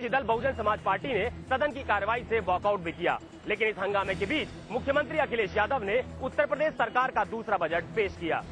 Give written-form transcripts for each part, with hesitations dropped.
दल बहुजन समाज पार्टी ने सदन की कार्रवाई से वॉकआउट भी किया, लेकिन इस हंगामे के बीच मुख्यमंत्री अखिलेश यादव ने उत्तर प्रदेश सरकार का दूसरा बजट पेश किया।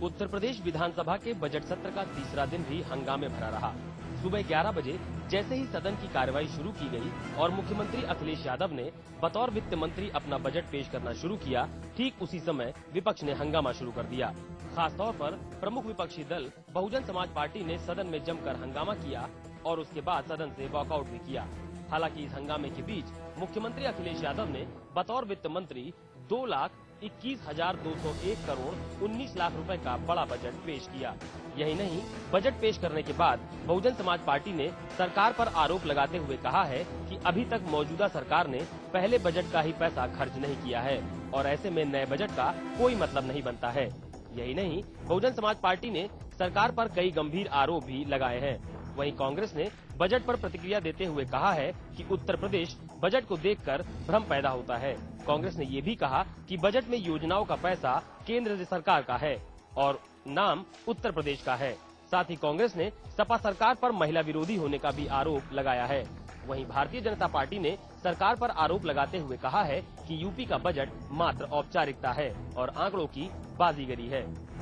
उत्तर प्रदेश विधानसभा के बजट सत्र का तीसरा दिन भी हंगामे भरा रहा। सुबह 11 बजे जैसे ही सदन की कार्रवाई शुरू की गई और मुख्यमंत्री अखिलेश यादव ने बतौर वित्त मंत्री अपना बजट पेश करना शुरू किया, ठीक उसी समय विपक्ष ने हंगामा शुरू कर दिया। खासतौर पर प्रमुख विपक्षी दल बहुजन समाज पार्टी ने सदन में जमकर हंगामा किया और उसके बाद सदन से वॉकआउट भी किया। हालांकि इस हंगामे के बीच मुख्यमंत्री अखिलेश यादव ने बतौर वित्त मंत्री 2,21,201 करोड़ 19 लाख रुपए का बड़ा बजट पेश किया। यही नहीं, बजट पेश करने के बाद बहुजन समाज पार्टी ने सरकार पर आरोप लगाते हुए कहा है कि अभी तक मौजूदा सरकार ने पहले बजट का ही पैसा खर्च नहीं किया है और ऐसे में नए बजट का कोई मतलब नहीं बनता है। यही नहीं, बहुजन समाज पार्टी ने सरकार पर कई गंभीर आरोप भी लगाए हैं। वहीं कांग्रेस ने बजट पर प्रतिक्रिया देते हुए कहा है कि उत्तर प्रदेश बजट को देखकर भ्रम पैदा होता है। कांग्रेस ने ये भी कहा कि बजट में योजनाओं का पैसा केंद्र सरकार का है और नाम उत्तर प्रदेश का है। साथ ही कांग्रेस ने सपा सरकार पर महिला विरोधी होने का भी आरोप लगाया है। वहीं भारतीय जनता पार्टी ने सरकार पर आरोप लगाते हुए कहा है कि यूपी का बजट मात्र औपचारिकता है और आंकड़ों की बाजीगरी है।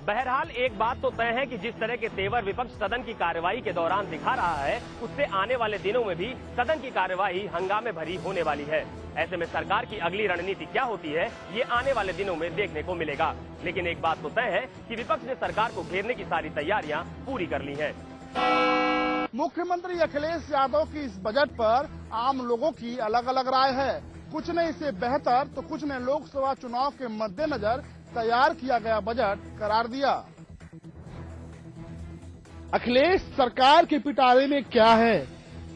बहरहाल एक बात तो तय है कि जिस तरह के तेवर विपक्ष सदन की कार्रवाई के दौरान दिखा रहा है, उससे आने वाले दिनों में भी सदन की कार्रवाई हंगामे भरी होने वाली है। ऐसे में सरकार की अगली रणनीति क्या होती है, ये आने वाले दिनों में देखने को मिलेगा। लेकिन एक बात तो तय है कि विपक्ष ने सरकार को घेरने की सारी तैयारियां पूरी कर ली है। मुख्यमंत्री अखिलेश यादव की इस बजट पर आम लोगों की अलग अलग राय है। कुछ ने इसे बेहतर तो कुछ ने लोकसभा चुनाव के मद्देनजर तैयार किया गया बजट करार दिया। अखिलेश सरकार के पिटारे में क्या है,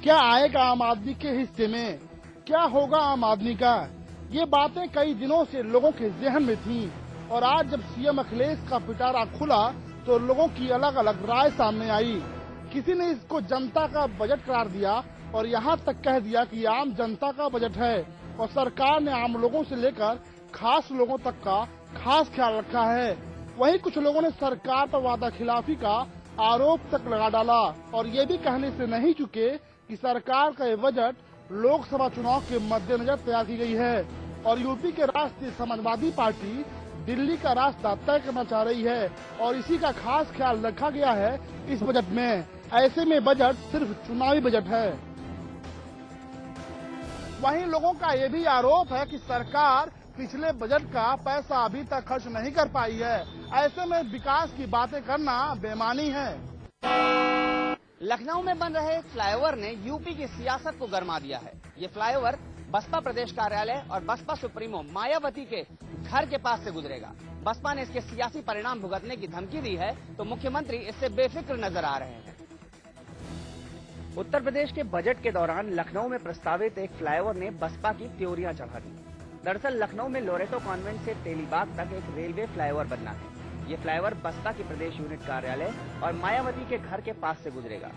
क्या आएगा आम आदमी के हिस्से में, क्या होगा आम आदमी का, ये बातें कई दिनों से लोगों के जहन में थीं और आज जब सीएम अखिलेश का पिटारा खुला तो लोगों की अलग अलग राय सामने आई। किसी ने इसको जनता का बजट करार दिया और यहाँ तक कह दिया कि आम जनता का बजट है और सरकार ने आम लोगों से लेकर खास लोगों तक का खास ख्याल रखा है। वहीं कुछ लोगों ने सरकार पर वादा खिलाफी का आरोप तक लगा डाला और ये भी कहने से नहीं चुके कि सरकार का ये बजट लोकसभा चुनाव के मद्देनजर तैयार की गई है और यूपी के राष्ट्रीय समाजवादी पार्टी दिल्ली का रास्ता तय करना चाह रही है और इसी का खास ख्याल रखा गया है इस बजट में। ऐसे में बजट सिर्फ चुनावी बजट है। वहीं लोगों का ये भी आरोप है कि सरकार पिछले बजट का पैसा अभी तक खर्च नहीं कर पाई है। ऐसे में विकास की बातें करना बेमानी है। लखनऊ में बन रहे फ्लाईओवर ने यूपी की सियासत को गरमा दिया है। ये फ्लाईओवर बसपा प्रदेश कार्यालय और बसपा सुप्रीमो मायावती के घर के पास से गुजरेगा। बसपा ने इसके सियासी परिणाम भुगतने की धमकी दी है तो मुख्यमंत्री इससे बेफिक्र नजर आ रहे हैं। उत्तर प्रदेश के बजट के दौरान लखनऊ में प्रस्तावित एक फ्लाईओवर ने बसपा की त्योरियां चढ़ा दी। दरअसल लखनऊ में लोरेटो कॉन्वेंट से तेलीबाग तक एक रेलवे फ्लाईओवर बनना है। ये फ्लाईओवर बसपा की प्रदेश यूनिट कार्यालय और मायावती के घर के पास से गुजरेगा।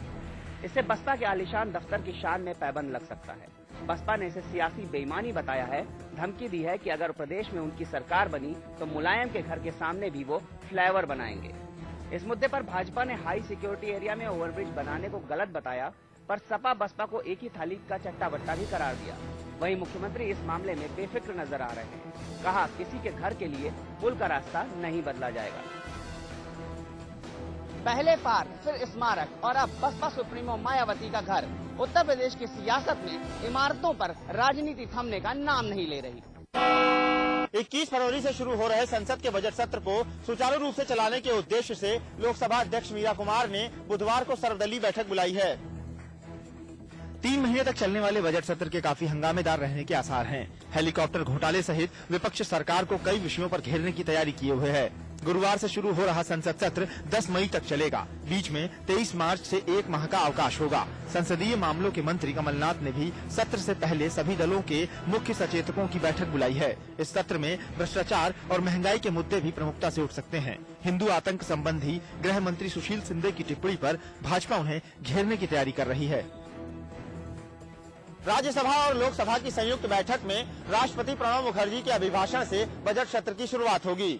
इससे बसपा के आलीशान दफ्तर की शान में पैबंद लग सकता है। बसपा ने इसे सियासी बेईमानी बताया है। धमकी दी है कि अगर प्रदेश में उनकी सरकार बनी तो मुलायम के घर के सामने भी वो फ्लाईओवर बनाएंगे। इस मुद्दे पर भाजपा ने हाई सिक्योरिटी एरिया में ओवरब्रिज बनाने को गलत बताया, पर सपा बसपा को एक ही थाली का चट्टा बट्टा भी करार दिया। वहीं मुख्यमंत्री इस मामले में बेफिक्र नजर आ रहे हैं। कहा, किसी के घर के लिए पुल का रास्ता नहीं बदला जाएगा। पहले पार्क, फिर स्मारक और अब बसपा सुप्रीमो मायावती का घर। उत्तर प्रदेश की सियासत में इमारतों पर राजनीति थमने का नाम नहीं ले रही। 21 फरवरी से शुरू हो रहे संसद के बजट सत्र को सुचारू रूप से चलाने के उद्देश्य से लोकसभा अध्यक्ष मीरा कुमार ने बुधवार को सर्वदलीय बैठक बुलाई है। 3 महीने तक चलने वाले बजट सत्र के काफी हंगामेदार रहने के आसार हैं। हेलीकॉप्टर घोटाले सहित विपक्ष सरकार को कई विषयों पर घेरने की तैयारी किए हुए है। गुरुवार से शुरू हो रहा संसद सत्र 10 मई तक चलेगा। बीच में 23 मार्च से 1 माह का अवकाश होगा। संसदीय मामलों के मंत्री कमलनाथ ने भी सत्र से पहले सभी दलों के मुख्य सचेतकों की बैठक बुलाई है। इस सत्र में भ्रष्टाचार और महंगाई के मुद्दे भी प्रमुखता से उठ सकते हैं। हिंदू आतंक संबंधी गृह मंत्री सुशील शिंदे की टिप्पणी पर भाजपा उन्हें घेरने की तैयारी कर रही है। राज्यसभा और लोकसभा की संयुक्त बैठक में राष्ट्रपति प्रणब मुखर्जी के अभिभाषण से बजट सत्र की शुरुआत होगी।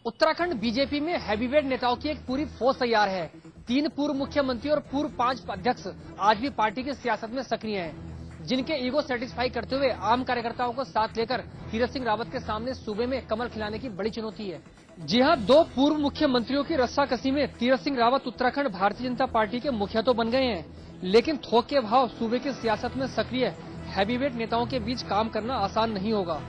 उत्तराखंड बीजेपी में हैवीवेट नेताओं की एक पूरी फौज तैयार है। 3 पूर्व मुख्यमंत्री और पूर्व 5 अध्यक्ष आज भी पार्टी की सियासत में सक्रिय हैं, जिनके ईगो सेटिस्फाई करते हुए आम कार्यकर्ताओं को साथ लेकर तीरथ सिंह रावत के सामने सूबे में कमल खिलाने की बड़ी चुनौती है। जी हां, 2 पूर्व मुख्यमंत्रियों की रस्साकसी में तीरथ सिंह रावत उत्तराखंड भारतीय जनता पार्टी के मुखिया तो बन गए हैं, लेकिन थोक के भाव सूबे की सियासत में सक्रिय हैवीवेट नेताओं के बीच काम करना आसान नहीं होगा।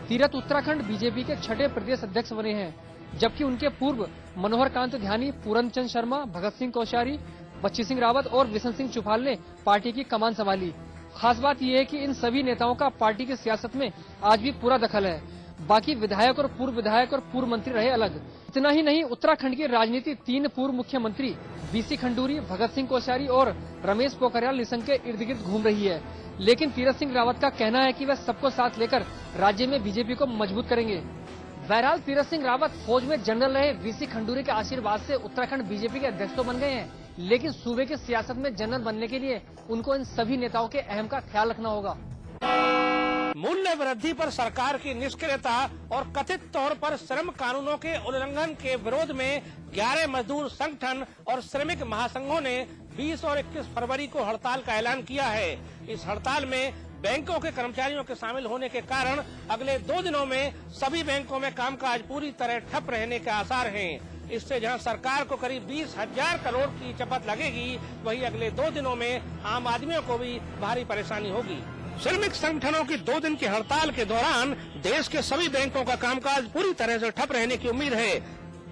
तीरथ उत्तराखंड बीजेपी के 6ठे प्रदेश अध्यक्ष बने हैं, जबकि उनके पूर्व मनोहर कांत ध्यानी, पूरन चंद शर्मा, भगत सिंह कोश्यारी, बच्ची सिंह रावत और बिशन सिंह चुफाल ने पार्टी की कमान संभाली। खास बात यह है कि इन सभी नेताओं का पार्टी की सियासत में आज भी पूरा दखल है। बाकी विधायक और पूर्व मंत्री रहे अलग। इतना ही नहीं, उत्तराखंड की राजनीति 3 पूर्व मुख्यमंत्री बीसी खंडूरी, भगत सिंह कोश्यारी और रमेश पोखरियाल निशंक के इर्द गिर्द घूम रही है। लेकिन तीरथ सिंह रावत का कहना है कि वह सबको साथ लेकर राज्य में बीजेपी को मजबूत करेंगे। बहरहाल तीरथ सिंह रावत फौज में जनरल रहे बीसी खंडूरी के आशीर्वाद से उत्तराखंड बीजेपी के अध्यक्ष तो बन गए हैं, लेकिन सूबे की सियासत में जनरल बनने के लिए उनको इन सभी नेताओं के अहम का ख्याल रखना होगा। मूल्य वृद्धि पर सरकार की निष्क्रियता और कथित तौर पर श्रम कानूनों के उल्लंघन के विरोध में 11 मजदूर संगठन और श्रमिक महासंघों ने 20 और 21 फरवरी को हड़ताल का ऐलान किया है। इस हड़ताल में बैंकों के कर्मचारियों के शामिल होने के कारण अगले 2 दिनों में सभी बैंकों में कामकाज पूरी तरह ठप रहने के आसार हैं। इससे जहां सरकार को करीब 20,000 करोड़ की चपत लगेगी, वहीं अगले 2 दिनों में आम आदमियों को भी भारी परेशानी होगी। श्रमिक संगठनों की 2 दिन की हड़ताल के दौरान देश के सभी बैंकों का कामकाज पूरी तरह से ठप रहने की उम्मीद है।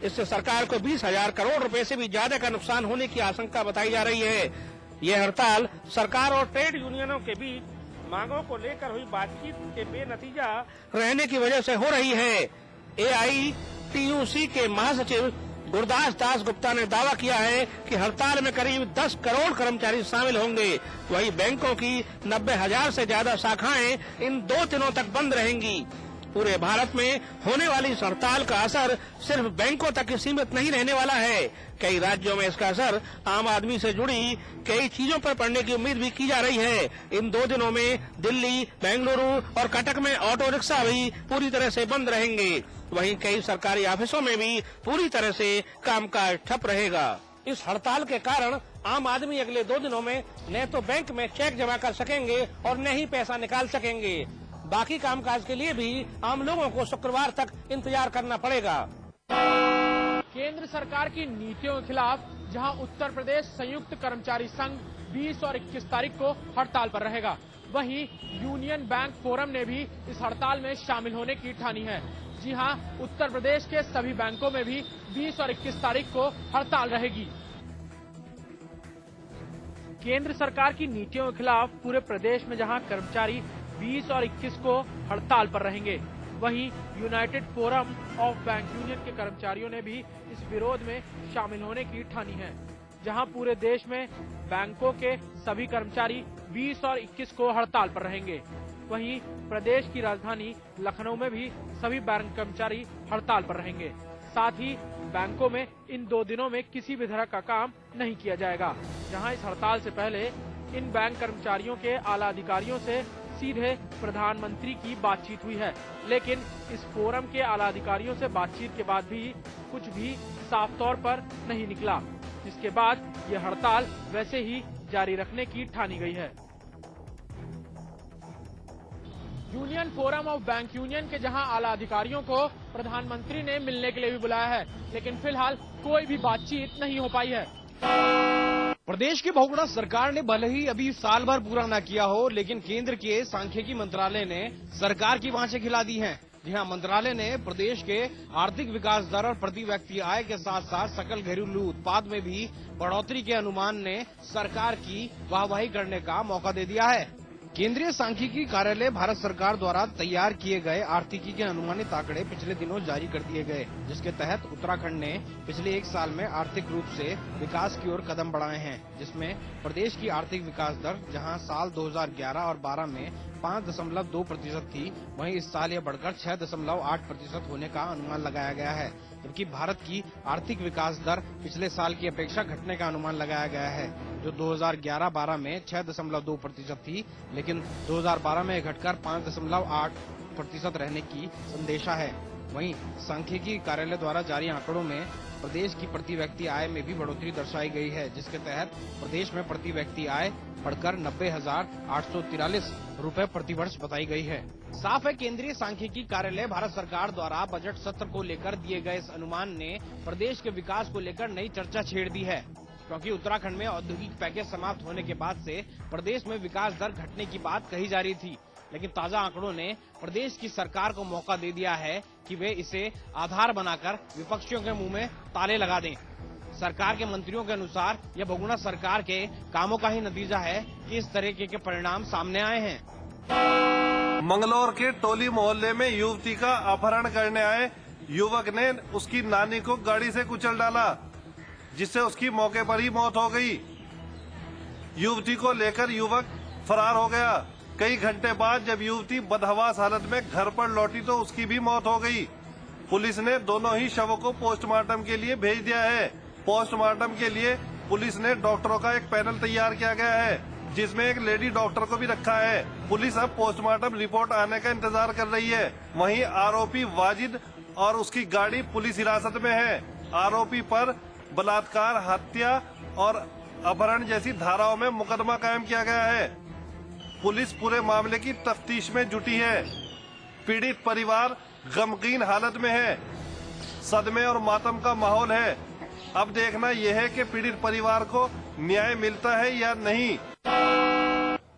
इससे सरकार को 20,000 करोड़ रुपए से भी ज्यादा का नुकसान होने की आशंका बताई जा रही है। यह हड़ताल सरकार और ट्रेड यूनियनों के बीच मांगों को लेकर हुई बातचीत के बेनतीजा रहने की वजह से हो रही है। AITUC के महासचिव गुरदास दास गुप्ता ने दावा किया है कि हड़ताल में करीब 10 करोड़ कर्मचारी शामिल होंगे। वहीं बैंकों की 90,000 से ज्यादा शाखाएं इन 2 दिनों तक बंद रहेंगी। पूरे भारत में होने वाली इस हड़ताल का असर सिर्फ बैंकों तक ही सीमित नहीं रहने वाला है। कई राज्यों में इसका असर आम आदमी से जुड़ी कई चीजों पर पड़ने की उम्मीद भी की जा रही है। इन 2 दिनों में दिल्ली, बेंगलुरु और कटक में ऑटो रिक्शा भी पूरी तरह से बंद रहेंगे। वहीं कई सरकारी ऑफिसों में भी पूरी तरह से कामकाज ठप रहेगा। इस हड़ताल के कारण आम आदमी अगले 2 दिनों में न तो बैंक में चेक जमा कर सकेंगे और न ही पैसा निकाल सकेंगे। बाकी कामकाज के लिए भी आम लोगों को शुक्रवार तक इंतजार करना पड़ेगा। केंद्र सरकार की नीतियों के खिलाफ जहां उत्तर प्रदेश संयुक्त कर्मचारी संघ 20 और 21 तारीख को हड़ताल पर रहेगा, वहीं यूनियन बैंक फोरम ने भी इस हड़ताल में शामिल होने की ठानी है। जी हां, उत्तर प्रदेश के सभी बैंकों में भी 20 और 21 तारीख को हड़ताल रहेगी। केंद्र सरकार की नीतियों के खिलाफ पूरे प्रदेश में जहां कर्मचारी 20 और 21 को हड़ताल पर रहेंगे, वहीं United forum of bank union के कर्मचारियों ने भी इस विरोध में शामिल होने की ठानी है। जहां पूरे देश में बैंकों के सभी कर्मचारी 20 और 21 को हड़ताल पर रहेंगे, वहीं प्रदेश की राजधानी लखनऊ में भी सभी बैंक कर्मचारी हड़ताल पर रहेंगे। साथ ही बैंकों में इन 2 दिनों में किसी भी तरह का काम नहीं किया जाएगा। जहां इस हड़ताल से पहले इन बैंक कर्मचारियों के आला अधिकारियों से सीधे प्रधानमंत्री की बातचीत हुई है, लेकिन इस फोरम के आला अधिकारियों से बातचीत के बाद भी कुछ भी साफ तौर पर नहीं निकला, जिसके बाद यह हड़ताल वैसे ही जारी रखने की ठानी गई है। Union forum of bank union के जहां आला अधिकारियों को प्रधानमंत्री ने मिलने के लिए भी बुलाया है, लेकिन फिलहाल कोई भी बातचीत नहीं हो पाई है। प्रदेश की बहुगुणा सरकार ने भले ही अभी साल भर पूरा न किया हो, लेकिन केंद्र के सांख्यिकी मंत्रालय ने सरकार की बाँछें खिला दी हैं। जी हां, मंत्रालय ने प्रदेश के आर्थिक विकास दर और प्रति व्यक्ति आय के साथ साथ सकल घरेलू उत्पाद में भी बढ़ोतरी के अनुमान ने सरकार की वाहवाही करने का मौका दे दिया है। केंद्रीय सांख्यिकी कार्यालय भारत सरकार द्वारा तैयार किए गए आर्थिकी के अनुमानित आंकड़े पिछले दिनों जारी कर दिए गए, जिसके तहत उत्तराखंड ने पिछले 1 साल में आर्थिक रूप से विकास की ओर कदम बढ़ाए हैं, जिसमें प्रदेश की आर्थिक विकास दर जहां साल 2011 और 12 में 5.2% थी, वहीं इस साल यह बढ़कर 6.8% होने का अनुमान लगाया गया है। जबकि भारत की आर्थिक विकास दर पिछले साल की अपेक्षा घटने का अनुमान लगाया गया है, जो 2011-12 में 6.2% थी, लेकिन 2012 में घटकर 5.8% रहने की संदेशा है। वहीं सांख्यिकी कार्यालय द्वारा जारी आंकड़ों में प्रदेश की प्रति व्यक्ति आय में भी बढ़ोतरी दर्शाई गई है, जिसके तहत प्रदेश में प्रति व्यक्ति आय बढ़कर 90,843 रुपए प्रति वर्ष बताई गई है। साफ है, केंद्रीय सांख्यिकी कार्यालय भारत सरकार द्वारा बजट सत्र को लेकर दिए गए इस अनुमान ने प्रदेश के विकास को लेकर नई चर्चा छेड़ दी है, क्योंकि उत्तराखंड में औद्योगिक पैकेज समाप्त होने के बाद से प्रदेश में विकास दर घटने की बात कही जा रही थी। लेकिन ताजा आंकड़ों ने प्रदेश की सरकार को मौका दे दिया है कि वे इसे आधार बनाकर विपक्षियों के मुंह में ताले लगा दें। सरकार के मंत्रियों के अनुसार यह बहुगुणा सरकार के कामों का ही नतीजा है कि इस तरीके के परिणाम सामने आए हैं। मंगलौर के टोली मोहल्ले में युवती का अपहरण करने आए युवक ने उसकी नानी को गाड़ी से कुचल डाला, जिससे उसकी मौके पर ही मौत हो गई। युवती को लेकर युवक फरार हो गया। कई घंटे बाद जब युवती बदहवास हालत में घर पर लौटी तो उसकी भी मौत हो गई। पुलिस ने दोनों ही शवों को पोस्टमार्टम के लिए भेज दिया है। पोस्टमार्टम के लिए पुलिस ने डॉक्टरों का एक पैनल तैयार किया गया है, जिसमें एक लेडी डॉक्टर को भी रखा है। पुलिस अब पोस्टमार्टम रिपोर्ट आने का इंतजार कर रही है। वहीं आरोपी वाजिद और उसकी गाड़ी पुलिस हिरासत में है। आरोपी पर बलात्कार, हत्या और अपहरण जैसी धाराओं में मुकदमा कायम किया गया है। पुलिस पूरे मामले की तफ्तीश में जुटी है। पीड़ित परिवार गमगीन हालत में है। सदमे और मातम का माहौल है। अब देखना यह है कि पीड़ित परिवार को न्याय मिलता है या नहीं।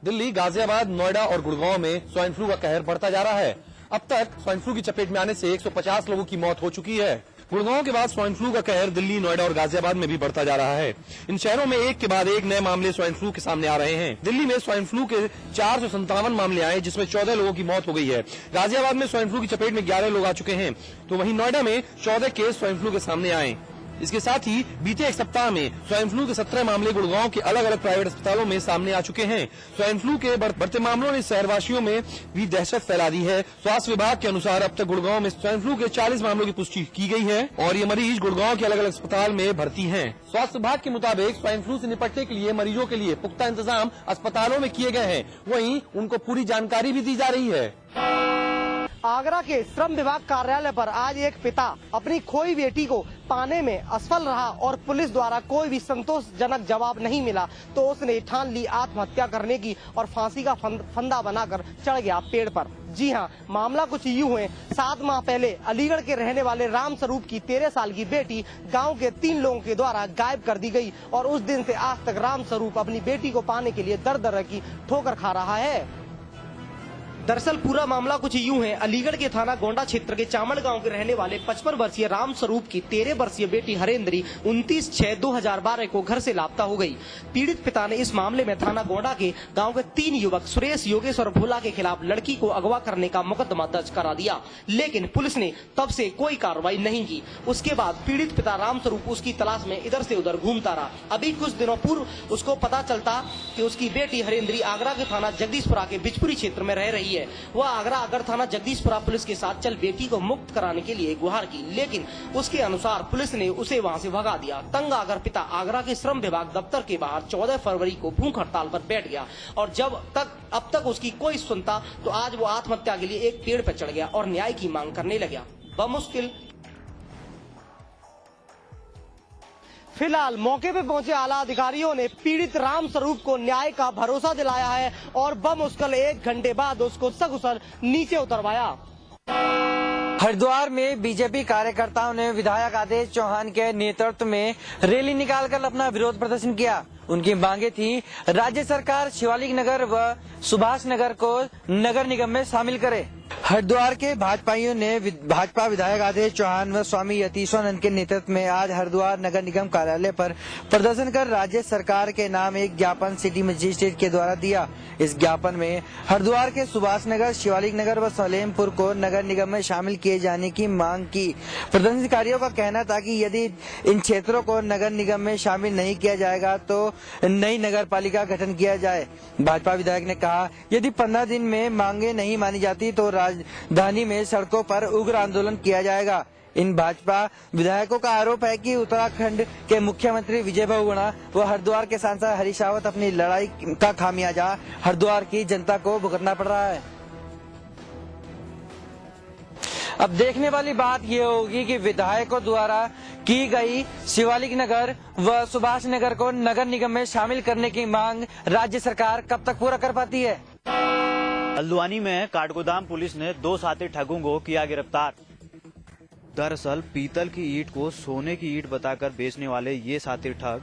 दिल्ली, गाजियाबाद, नोएडा और गुड़गांव में स्वाइन फ्लू का कहर बढ़ता जा रहा है। अब तक स्वाइन फ्लू की चपेट में आने से 150 लोगों की मौत हो चुकी है। गुड़गांव के बाद स्वाइन फ्लू का कहर दिल्ली, नोएडा और गाजियाबाद में भी बढ़ता जा रहा है। इन शहरों में एक के बाद एक नए मामले स्वाइन फ्लू के सामने आ रहे हैं। दिल्ली में स्वाइन फ्लू के 457 मामले आए, जिसमें 14 लोगों की मौत हो गई है। गाजियाबाद में स्वाइन फ्लू की चपेट में 11 लोग आ चुके हैं, तो वहीं नोएडा में 14 केस स्वाइन फ्लू के सामने आए। इसके साथ ही बीते एक सप्ताह में स्वाइन फ्लू के 17 मामले गुड़गांव के अलग अलग प्राइवेट अस्पतालों में सामने आ चुके हैं। स्वाइन फ्लू के बढ़ते मामलों ने शहरवासियों में भी दहशत फैला दी है। स्वास्थ्य विभाग के अनुसार अब तक गुड़गांव में स्वाइन फ्लू के 40 मामलों की पुष्टि की गई है और ये मरीज गुड़गांव के अलग अलग अस्पताल में भर्ती हैं। स्वास्थ्य विभाग के मुताबिक स्वाइन फ्लू से निपटने के लिए मरीजों के लिए पुख्ता इंतजाम अस्पतालों में किए गए हैं। वहीं उनको पूरी जानकारी भी दी जा रही है। आगरा के श्रम विभाग कार्यालय पर आज एक पिता अपनी खोई बेटी को पाने में असफल रहा और पुलिस द्वारा कोई भी संतोषजनक जवाब नहीं मिला, तो उसने ठान ली आत्महत्या करने की और फांसी का फंदा बनाकर चढ़ गया पेड़ पर। जी हां, मामला कुछ यूं है। 7 माह पहले अलीगढ़ के रहने वाले राम स्वरूप की 13 साल की बेटी गांव के 3 लोगों के द्वारा गायब कर दी गई और उस दिन से आज तक राम स्वरूप अपनी बेटी को पाने के लिए दर दर की ठोकर खा रहा है। दरअसल पूरा मामला कुछ यूं है। अलीगढ़ के थाना गोंडा क्षेत्र के चामड़ गांव के रहने वाले 55 वर्षीय राम स्वरूप की 13 वर्षीय बेटी हरेंद्री 29/6/2012 को घर से लापता हो गई। पीड़ित पिता ने इस मामले में थाना गोंडा के गांव के 3 युवक सुरेश, योगेश और भोला के खिलाफ लड़की को अगवा करने का मुकदमा दर्ज करा दिया, लेकिन पुलिस ने तब से कोई कार्रवाई नहीं की। उसके बाद पीड़ित पिता राम स्वरूप उसकी तलाश में इधर से उधर घूमता रहा। अभी कुछ दिनों पूर्व उसको पता चलता कि उसकी बेटी हरेंद्री आगरा के थाना जगदीशपुरा के बिचपुरी क्षेत्र में रह रही है। वह आगरा अगर थाना जगदीशपुरा पुलिस के साथ चल बेटी को मुक्त कराने के लिए गुहार की, लेकिन उसके अनुसार पुलिस ने उसे वहां से भगा दिया। तंग आकर पिता आगरा के श्रम विभाग दफ्तर के बाहर 14 फरवरी को भूख हड़ताल पर बैठ गया और अब तक उसकी कोई सुनता, तो आज वो आत्महत्या के लिए एक पेड़ पर चढ़ गया और न्याय की मांग करने लगा। बमुश्किल फिलहाल मौके पे पहुंचे आला अधिकारियों ने पीड़ित राम स्वरूप को न्याय का भरोसा दिलाया है और बमुश्किल 1 घंटे बाद उसको सकुशल नीचे उतरवाया। हरिद्वार में बीजेपी कार्यकर्ताओं ने विधायक आदेश चौहान के नेतृत्व में रैली निकालकर अपना विरोध प्रदर्शन किया। उनकी मांगे थी राज्य सरकार शिवालिक नगर व सुभाष नगर को नगर निगम में शामिल करे। हरिद्वार के भाजपाइयों ने भाजपा विधायक आदेश चौहान व स्वामी यतीश्वरानंद के नेतृत्व में आज हरिद्वार नगर निगम कार्यालय पर प्रदर्शन कर राज्य सरकार के नाम एक ज्ञापन सिटी मजिस्ट्रेट के द्वारा दिया। इस ज्ञापन में हरिद्वार के सुभाष नगर, शिवालिक नगर व सलेमपुर को नगर निगम में शामिल किए जाने की मांग की। प्रदर्शनकारियों का कहना था कि यदि इन क्षेत्रों को नगर निगम में शामिल नहीं किया जाएगा तो नई नगर पालिका गठन किया जाए। भाजपा विधायक ने कहा, यदि 15 दिन में मांगे नहीं मानी जाती तो राजधानी में सड़कों पर उग्र आंदोलन किया जाएगा। इन भाजपा विधायकों का आरोप है कि उत्तराखंड के मुख्यमंत्री विजय बहुगुणा व हरिद्वार के सांसद हरीश रावत अपनी लड़ाई का खामियाजा हरिद्वार की जनता को भुगतना पड़ रहा है। अब देखने वाली बात ये होगी कि विधायकों द्वारा की गई शिवालिक नगर व सुभाष नगर को नगर निगम में शामिल करने की मांग राज्य सरकार कब तक पूरा कर पाती है। हल्द्वानी में काठगोदाम पुलिस ने 2 साथी ठगों को किया गिरफ्तार। दरअसल पीतल की ईंट को सोने की ईंट बताकर बेचने वाले ये साथी ठग